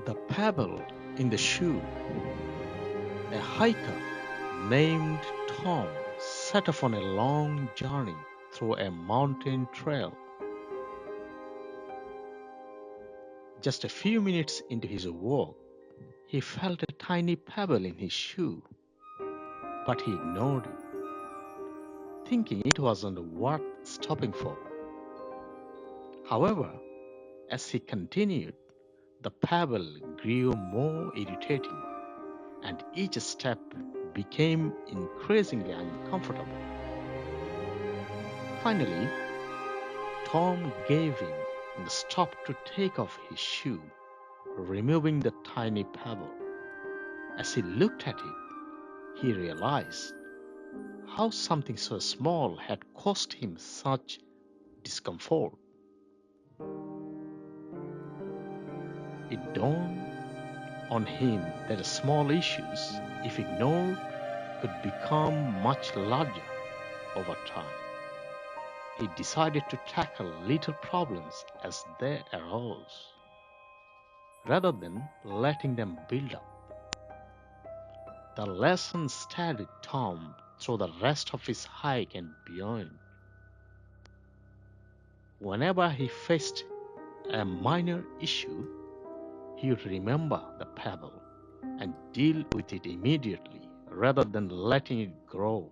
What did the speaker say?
The Pebble in the Shoe. A hiker named Tom set off on a long journey through a mountain trail. Just a few minutes into his walk, he felt a tiny pebble in his shoe, but he ignored it, thinking it wasn't worth stopping for. However, as he continued, the pebble grew more irritating, and each step became increasingly uncomfortable. Finally, Tom gave in and stopped to take off his shoe, removing the tiny pebble. As he looked at it, he realized how something so small had caused him such discomfort. It dawned on him that small issues, if ignored, could become much larger over time. He decided to tackle little problems as they arose, rather than letting them build up. The lesson stayed with Tom through the rest of his hike and beyond. Whenever he faced a minor issue, he would remember the pebble and deal with it immediately rather than letting it grow.